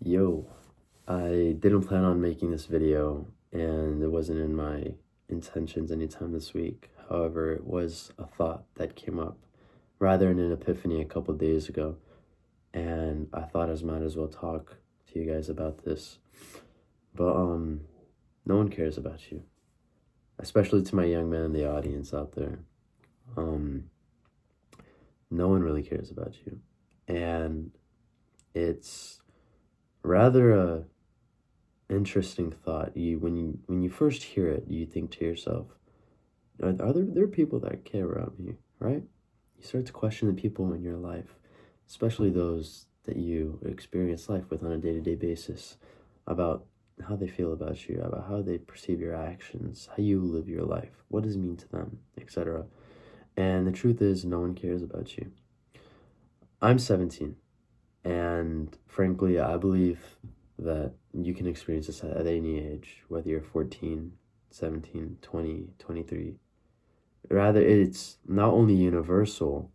Yo, I didn't plan on making this video, and it wasn't in my intentions anytime this week. However, it was a thought that came up rather than an epiphany a couple days ago, and I thought I might as well talk to you guys about this. But no one cares about you, especially to my young men in the audience out there. Um, no one really cares about you, and it's rather a interesting thought. When you first hear it, you think to yourself, are there people that care about me, right? You start to question the people in your life, especially those that you experience life with on a day-to-day basis, about how they feel about you, about how they perceive your actions, how you live your life, what does it mean to them, etc. And the truth is, no one cares about you. I'm 17, and frankly, I believe that you can experience this at any age, whether you're 14, 17, 20, 23. Rather, it's not only universal,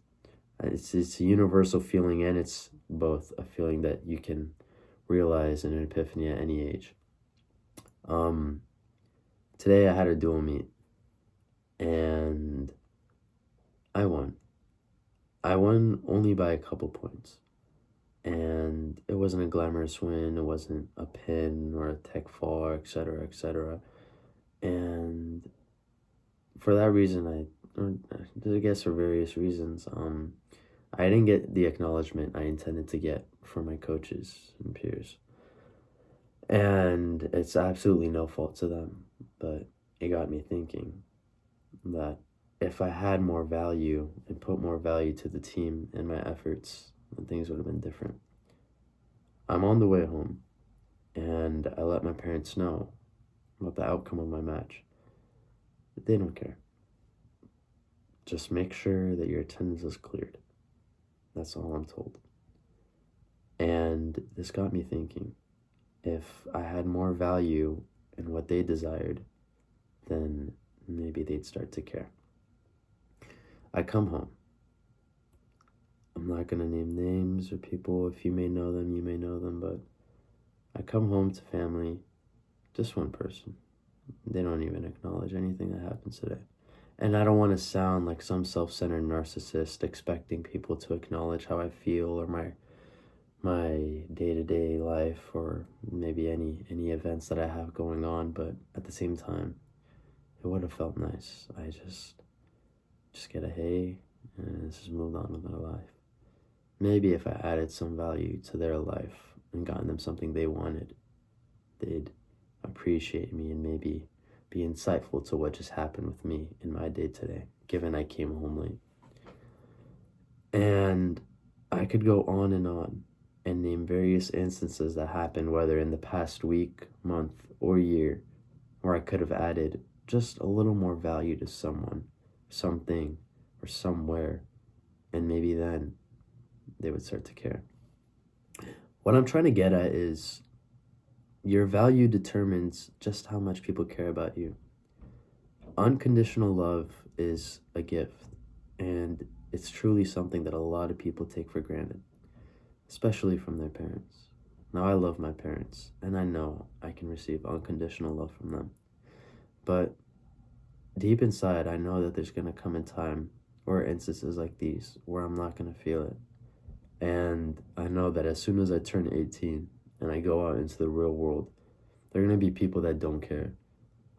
it's a universal feeling, and it's both a feeling that you can realize in an epiphany at any age. Today I had a dual meet, and I won. I won only by a couple points. And it wasn't a glamorous win, it wasn't a pin or a tech fall, etc., etc. And for that reason, I guess for various reasons, I didn't get the acknowledgement I intended to get from my coaches and peers. And it's absolutely no fault to them, but it got me thinking that if I had more value and put more value to the team and my efforts, then things would have been different. I'm on the way home, and I let my parents know about the outcome of my match. They don't care. Just make sure that your attendance is cleared. That's all I'm told. And this got me thinking, if I had more value in what they desired, then maybe they'd start to care. I come home. I'm not going to name names or people. If you may know them, you may know them, but I come home to family, just one person. They don't even acknowledge anything that happens today. And I don't want to sound like some self-centered narcissist expecting people to acknowledge how I feel or my day-to-day life or maybe any events that I have going on, but at the same time, it would have felt nice. I just get a hey, and just moved on with my life. Maybe if I added some value to their life and gotten them something they wanted, they'd appreciate me and maybe be insightful to what just happened with me in my day today, given I came home late. And I could go on and name various instances that happened, whether in the past week, month, or year, where I could have added just a little more value to someone, something, or somewhere, and maybe then they would start to care. What I'm trying to get at is your value determines just how much people care about you. Unconditional love is a gift, and it's truly something that a lot of people take for granted, especially from their parents. Now, I love my parents, and I know I can receive unconditional love from them. But deep inside, I know that there's going to come a time or instances like these where I'm not going to feel it. And I know that as soon as I turn 18 and I go out into the real world, there are going to be people that don't care.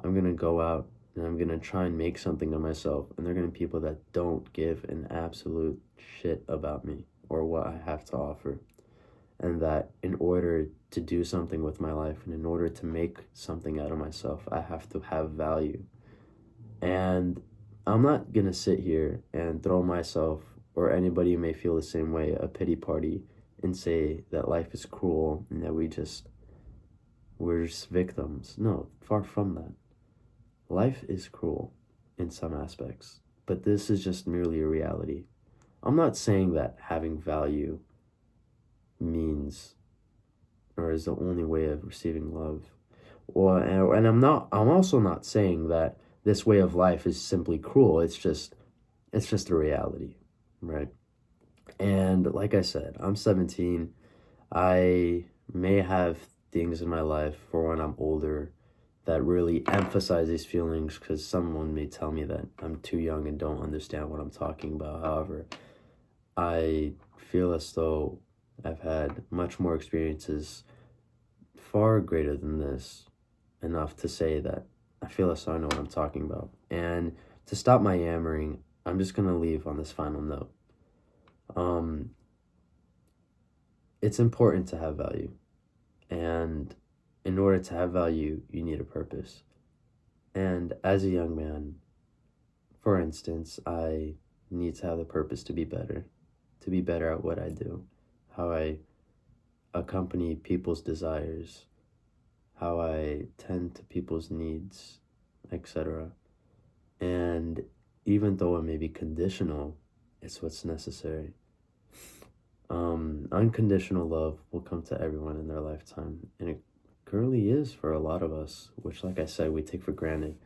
I'm going to go out and I'm going to try and make something of myself, and there are going to be people that don't give an absolute shit about me or what I have to offer. And that in order to do something with my life and in order to make something out of myself, I have to have value. And I'm not going to sit here and throw myself or anybody who may feel the same way a pity party and say that life is cruel and that we're just victims. No, far from that. Life is cruel in some aspects, but this is just merely a reality. I'm not saying that having value means or is the only way of receiving love. And I'm also not saying that this way of life is simply cruel. It's just a reality, right? And like I said, I'm 17. I may have things in my life for when I'm older that really emphasize these feelings, because someone may tell me that I'm too young and don't understand what I'm talking about. However, I feel as though I've had much more experiences far greater than this, enough to say that I feel as though I know what I'm talking about. And to stop my yammering, I'm just going to leave on this final note. Um, it's important to have value. And in order to have value, you need a purpose. And as a young man, for instance, I need to have the purpose to be better at what I do, how I accompany people's desires, how I tend to people's needs, etc. And even though it may be conditional, it's what's necessary. Unconditional love will come to everyone in their lifetime, and it currently is for a lot of us, which, like I said, we take for granted.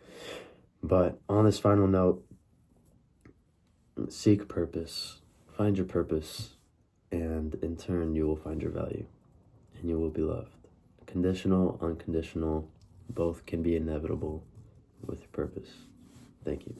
But on this final note, seek purpose, find your purpose, and in turn, you will find your value, and you will be loved. Conditional, unconditional, both can be inevitable with your purpose. Thank you.